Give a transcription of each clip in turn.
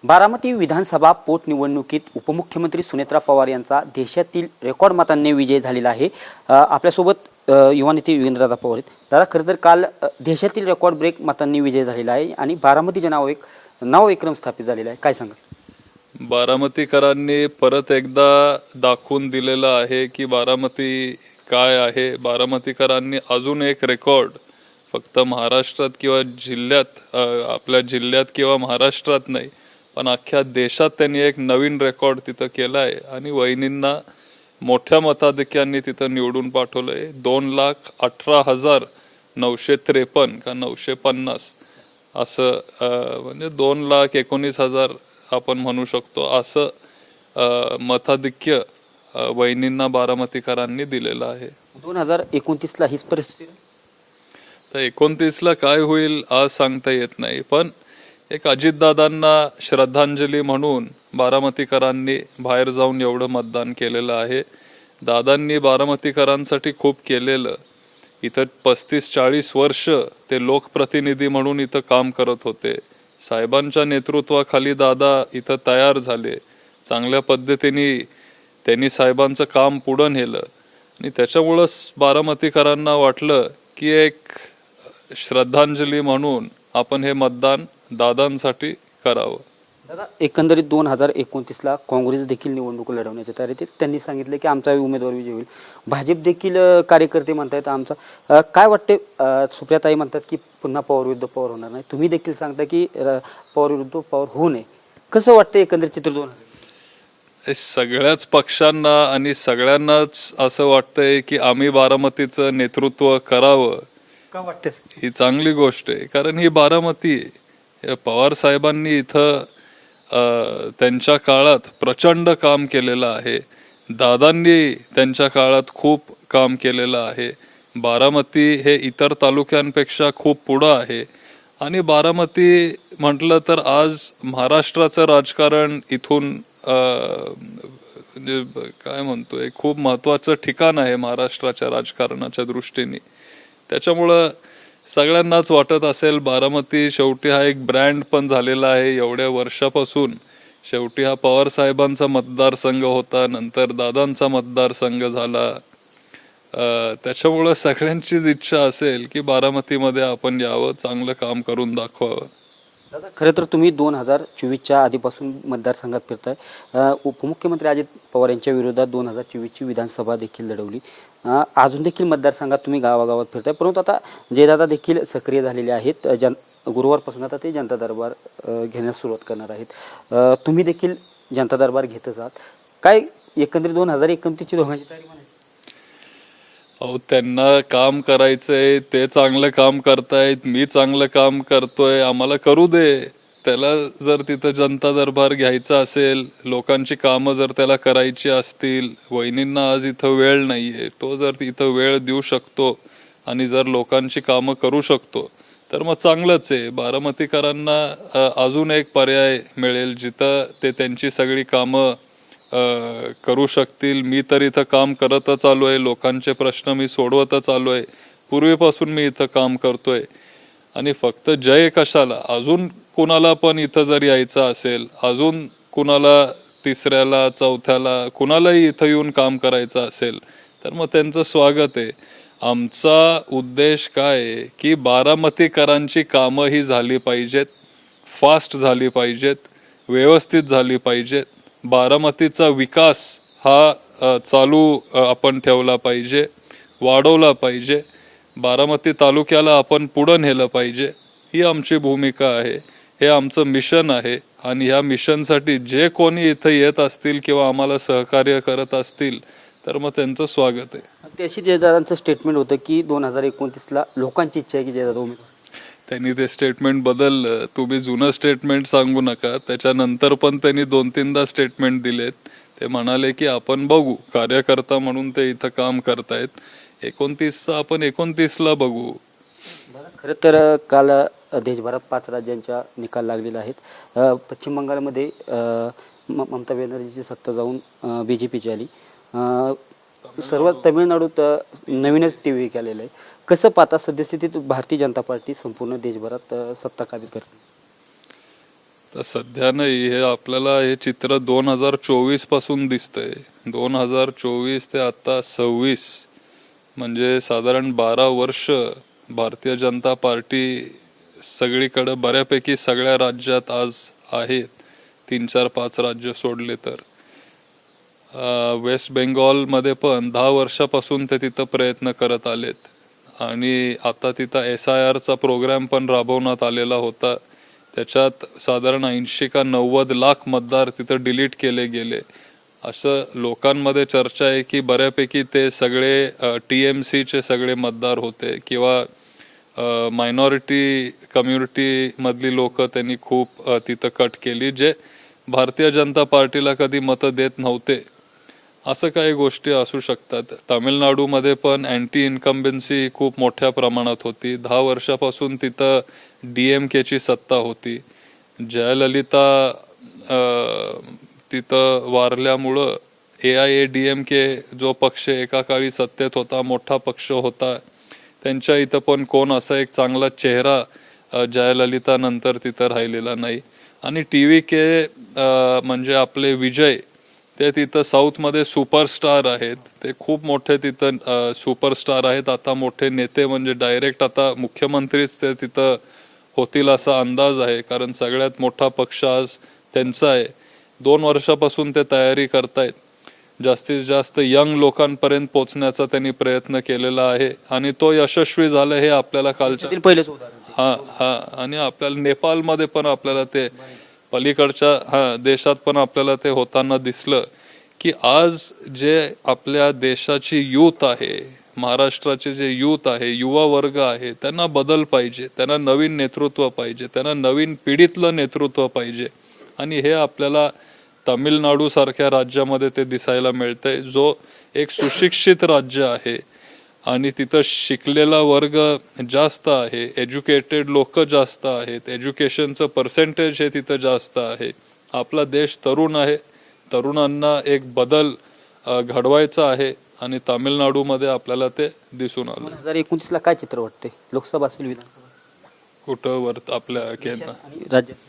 बारामती विधानसभा पोटनिवडणुकीत उपमुख्यमंत्री सुनेत्रा पवार यांचा देशातील रेकॉर्ड मतांनी विजय झालेला आहे। आपल्यासोबत युवा नेते युगेंद्रदादा पवार आहेत। दादा, खरं तर काल देशातील रेकॉर्ड ब्रेक मतांनी विजय झालेला आहे आणि बारामतीचे नाव विक्रम स्थापित झालेला आहे, काय सांगा? बारामतीकरांनी परत एकदा दाखवून दिलेलं आहे की बारामती काय आहे। बारामतीकरांनी अजून एक रेकॉर्ड फक्त महाराष्ट्रात किंवा जिल्ह्यात आपल्या जिल्ह्यात किंवा महाराष्ट्रात नाही पण अख्ख्या देशात त्यांनी एक नवीन रेकॉर्ड तिथं केला आहे आणि वहिनींना मोठ्या मताधिक्यांनी तिथं निवडून पाठवलंय। 2,18,953 का 950 असं म्हणजे 2,19,000 आपण म्हणू शकतो असं मताधिक्य वहिनींना बारामतीकरांनी दिलेलं आहे। 2029ला हीच परिस्थिती तर 29ला काय होईल आज सांगता येत नाही, पण एक अजितदादांना श्रद्धांजली म्हणून बारामतीकरांनी बाहेर जाऊन एवढं मतदान केलेलं आहे। दादांनी बारामतीकरांसाठी खूप केलेलं। इथं 35-40 वर्ष ते लोकप्रतिनिधी म्हणून इथं काम करत होते। साहेबांच्या नेतृत्वाखाली दादा इथं तयार झाले। चांगल्या पद्धतीने त्यांनी साहेबांचं काम पुढं नेलं आणि त्याच्यामुळंच बारामतीकरांना वाटलं की एक श्रद्धांजली म्हणून आपण हे मतदान दादांसाठी करावं। दादा, एकंदरीत 2029ला काँग्रेस देखील निवडणूक लढवण्याच्या तयारीत आहे। त्यांनी सांगितलं की आमचा उमेदवार विजय होईल। भाजप देखील कार्यकर्ते म्हणतायत आमचा काय वाटते? सुप्रियाताई म्हणतात की पुन्हा पवार विरुद्ध पवार होणार नाही। तुम्ही देखील सांगता की पवार विरुद्ध पवार होऊ नये। कसं वाटतं एकंदरीत चित्र? सगळ्याच पक्षांना आणि सगळ्यांनाच असं वाटतंय की आम्ही बारामतीचं नेतृत्व करावं। का वाटतं? ही चांगली गोष्ट आहे, कारण ही बारामती आहे। पवार साहेबांनी इथं त्यांच्या काळात प्रचंड काम केलेलं आहे। दादांनी त्यांच्या काळात खूप काम केलेलं आहे। बारामती हे इतर तालुक्यांपेक्षा खूप पुढं आहे आणि बारामती म्हटलं तर आज महाराष्ट्राचं राजकारण इथून काय म्हणतोय खूप महत्वाचं ठिकाण आहे महाराष्ट्राच्या राजकारणाच्या दृष्टीने। त्याच्यामुळं सगळ्यांनाच वाटत असेल बारामती शेवटी हा एक ब्रँड पण झालेला आहे एवढ्या वर्षापासून। शेवटी हा पवार साहेबांचा मतदारसंघ होता, नंतर दादांचा मतदारसंघ झाला। त्याच्यामुळं सगळ्यांचीच इच्छा असेल की बारामतीमध्ये आपण यावं, चांगलं काम करून दाखवावं। दादा, खरं तर तुम्ही 2024च्या आधीपासून मतदारसंघात फिरताय। उपमुख्यमंत्री अजित पवार यांच्या विरोधात 2024ची विधानसभा देखील लढवली। अजून देखील मतदारसंघात तुम्ही गावागावात फिरताय, परंतु आता जयदादा देखील सक्रिय झालेले आहेत। गुरुवारपासून आता ते जनता दरबार घेण्यास सुरुवात करणार आहेत। तुम्ही देखील जनता दरबार घेतच आहात। काय एकंदरीत 2029ची दोघांची तयारी म्हणायची? अहो, त्यांना काम करायचंय, ते चांगलं काम करतायत, मी चांगलं काम करतोय, आम्हाला करू दे। त्याला जर तिथं जनता दरबार घ्यायचा असेल, लोकांची कामं जर त्याला करायची असतील, वहिनींना आज इथं वेळ नाहीये, तो जर इथं वेळ देऊ शकतो आणि जर लोकांची कामं करू शकतो तर मग चांगलंच आहे। बारामतीकरांना अजून एक पर्याय मिळेल जिथं ते त्यांची सगळी कामं करू शकतील। मी तर इथं काम करतच आलोय, लोकांचे प्रश्न मी सोडवतच आलोय, पूर्वीपासून मी इथं काम करतोय आणि फक्त जय कशाला, अजून कुणाला पण इथं जर यायचं असेल, अजून कुणाला तिसऱ्याला चौथ्याला कुणालाही इथं येऊन काम करायचं असेल तर मग त्यांचं स्वागत आहे। आमचा उद्देश काय आहे की बारामतीकरांची कामं ही झाली पाहिजेत, फास्ट झाली पाहिजेत, व्यवस्थित झाली पाहिजेत। बारामतीचा विकास हा चालू आपण ठेवला पाहिजे, वाढवला पाहिजे। बारामती तालुक्याला आपण पुढं नेलं पाहिजे, ही आमची भूमिका आहे, हे आमचं मिशन आहे आणि ह्या मिशनसाठी जे कोणी इथं येत असतील किंवा आम्हाला सहकार्य करत असतील तर मग त्यांचं स्वागत आहे। त्याशी जयदादांचं स्टेटमेंट होतं की 2029ला लोकांची इच्छा आहे की जयदादा उमेदवार। त्यांनी ते स्टेटमेंट बदललं। तुम्ही जुनं स्टेटमेंट सांगू नका, त्याच्यानंतर पण त्यांनी 2-3दा स्टेटमेंट दिलेत। ते म्हणाले की आपण बघू, कार्यकर्ता म्हणून ते इथं काम करतायत, 29चा आपण 29ला बघू। खरं तर काल देशभरात 5 राज्यांच्या निकाल लागलेले आहेत। पश्चिम बंगालमध्ये ममता बॅनर्जीची सत्ता जाऊन BJPची आली। सर्व तमिळनाडूत नवीनच TV केलेलं आहे। कसं पाहता सद्यस्थितीत भारतीय जनता पार्टी संपूर्ण देशभरात सत्ता काबीज करते? तर सध्या नाही, हे आपल्याला हे चित्र 2024 पासून दिसतंय. 2024 ते आता 26 म्हणजे साधारण 12 वर्ष भारतीय जनता पार्टी सगळीकडे बऱ्यापैकी सगळ्या राज्यात आज आहेत. 3, 4, 5 राज्य सोडले तर. वेस्ट बेंगॉलमध्ये पण 10 वर्षापासून ते तिथं प्रयत्न करत आलेत आणि आता तिथं SIRचा प्रोग्राम पण राबवण्यात आलेला होता. त्याच्यात साधारण 80 का 90 लाख मतदार तिथं डिलीट केले गेले. असं लोकांमध्ये चर्चा आहे की बऱ्यापैकी ते सगळे TMCचे सगळे मतदार होते किंवा मायनॉरिटी कम्युनिटी मधली लोक त्यांनी खूप तिथं कट केली, जे भारतीय जनता पार्टीला कधी मतं देत नव्हते. असं काही गोष्टी असू शकतात. तामिळनाडूमध्ये पण अँटी इन्कम्बन्सी खूप मोठ्या प्रमाणात होती. 10 वर्षापासून तिथं DMKची सत्ता होती. जयललिता तिथं वारल्यामुळं AIADMK जो पक्ष एका काळी सत्तेत होता, मोठा पक्ष होता, त्यांच्या इथं पण कोण असा एक चांगला चेहरा जयललिता नंतर तिथं राहिलेला नाही. आणि TVK म्हणजे आपले विजय, ते तिथं साऊथमध्ये सुपरस्टार आहेत. ते खूप मोठे तिथं सुपरस्टार आहेत. आता मोठे नेते म्हणजे डायरेक्ट आता मुख्यमंत्रीच ते तिथं होतील असा अंदाज आहे, कारण सगळ्यात मोठा पक्ष आज त्यांचा आहे. 2 वर्षापासून ते तयारी करतायत. जास्तीत जास्त यंग लोकांपर्यंत पोहोचण्याचा त्यांनी प्रयत्न केलेला आहे आणि तो यशस्वी झाला हे आपल्याला कालच्या पहिलेच उदाहरण. आणि आपल्याला नेपाळमध्ये पण आपल्याला ते पलीकडच्या देशात पण आपल्याला ते होताना दिसलं की आज जे आपल्या देशाची यूथ आहे, महाराष्ट्राचे जे यूथ आहे, युवा वर्ग आहे, त्यांना बदल पाहिजे, त्यांना नवीन नेतृत्व पाहिजे, त्यांना नवीन पिढीतलं नेतृत्व पाहिजे. आणि हे आपल्याला तामिळनाडू सारख्या राज्यामध्ये ते दिसायला मिळतंय, जो एक सुशिक्षित राज्य आहे आणि तिथं शिकलेला वर्ग जास्त आहे, एज्युकेटेड लोक जास्त आहेत, एज्युकेशनचं पर्सेंटेज हे तिथं जास्त आहे. आपला देश तरुण आहे, तरुणांना एक बदल घडवायचा आहे आणि तामिळनाडूमध्ये आपल्याला ते दिसून आलं. 2029 ला काय चित्र वाटते? लोकसभा असेल, विधानसभा? कुठं आपल्या केंद्र राज्यात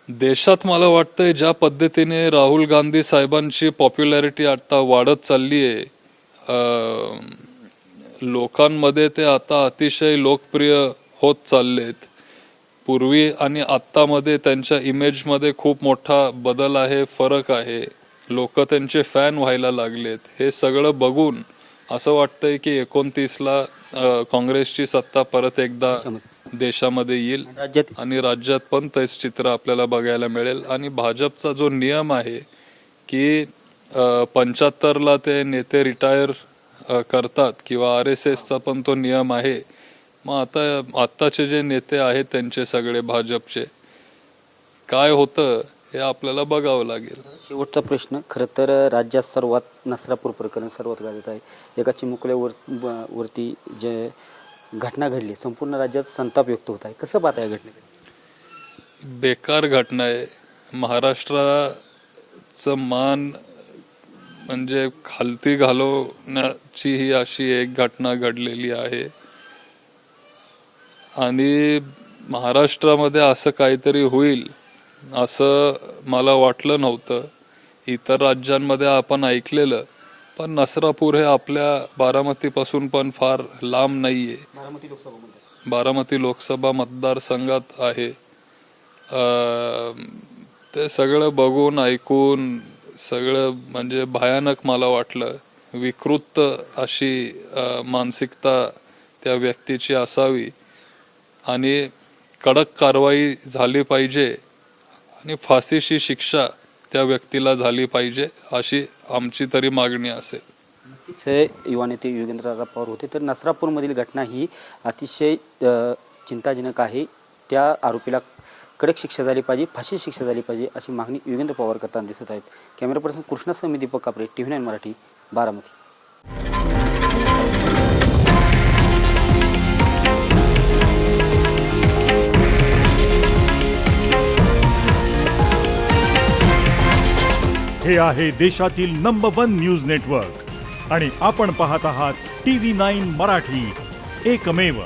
देशात मला वाटतंय ज्या पद्धतीने राहुल गांधी साहेबांची पॉप्युलॅरिटी आता वाढत चालली आहे, लोकांमध्ये ते आता अतिशय लोकप्रिय होत चाललेत. पूर्वी आणि आत्तामध्ये त्यांच्या इमेजमध्ये खूप मोठा बदल आहे, फरक आहे. लोक त्यांचे फॅन व्हायला लागलेत. हे सगळं बघून असं वाटतंय की 29ला काँग्रेसची सत्ता परत एकदा देशामध्ये येईल आणि राज्यात पण तेच चित्र आपल्याला बघायला मिळेल. आणि भाजपचा जो नियम आहे की 75ला ते नेते रिटायर करतात किंवा RSSचा पण तो नियम आहे. मग आत्ताचे जे नेते आहेत त्यांचे सगळे भाजपचे, काय होतं हे आपल्याला बघावं लागेल. शेवटचा प्रश्न, खरं तर राज्यात सर्वात नसरापूर प्रकरण सर्वात गाजत आहे. एका चिमुकल्यावरती जे घटना घडली, संपूर्ण राज्यात संताप व्यक्त होत आहे. कसं पाहता या घटनेकडे? बेकार घटना आहे. महाराष्ट्राचं मान म्हणजे खालती घालवण्याची ही अशी एक घटना घडलेली आहे आणि महाराष्ट्रामध्ये असं काहीतरी होईल असं मला वाटलं नव्हतं. इतर राज्यांमध्ये आपण ऐकलेलं, पण नसरापूर हे आपल्या बारामतीपासून पण फार लांब नाहीये. बारामती लोकसभा मतदारसंघात आहे. ते सगळं बघून ऐकून सगळं म्हणजे भयानक मला वाटलं. विकृत अशी मानसिकता त्या व्यक्तीची असावी आणि कडक कारवाई झाली पाहिजे आणि फाशीची शिक्षा त्या व्यक्तीला झाली पाहिजे, अशी आमची तरी मागणी असेल. हे युवा नेते योगेंद्रदादा पवार होते. तर नसरापूरमधील घटना ही अतिशय चिंताजनक आहे. त्या आरोपीला कडक शिक्षा झाली पाहिजे, फाशी शिक्षा झाली पाहिजे, अशी मागणी योगेंद्र पवार करताना दिसत आहेत. कॅमेरा पर्सन कृष्णासह मी दीपक कापरे, TV9 मराठी, बारामती. हे आहे देशातील नंबर 1 न्यूज नेटवर्क आणि आपण पाहत आहात TV9 मराठी, एकमेव.